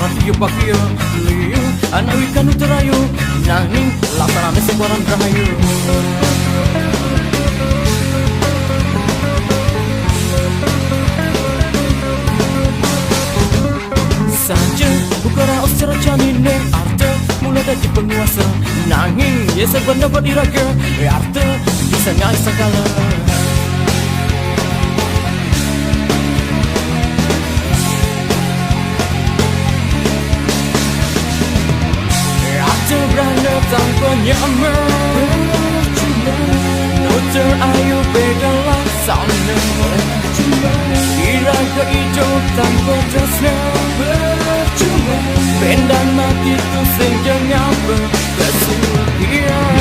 Orang dia pakai liu anak ikan terayu nanging laksana sekoran rahayu. Saja bukara secara jamine arte mula dari penguasa nanging ya sebenarnya berdiraga arte bisa ngai segala. Arte beranda tanpa nyamar Nutur ayu beda laksana Iraga hijau tanpa tresna Pendan mati tu senjanya berkesulian.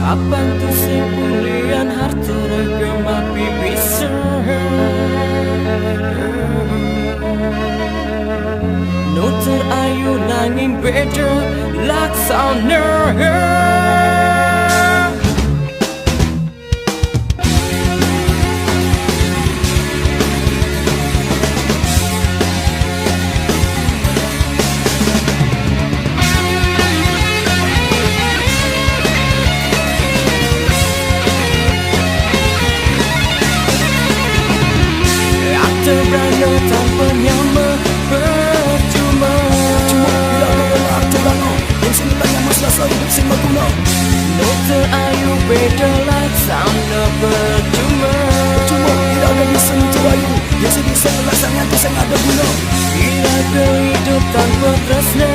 Apa tu simpulian harta regama bisa Nutur ayu nanging beda laksana. Terberanda tanpa nyama percuma bila bergelar terlalu yang semula nyama selasa hidup sima guna. Nutur ayu beda laksana percuma bila ada bisa nutur ayu yang sebisa laksana tu sangat ada guna. Bila hidup tanpa tresna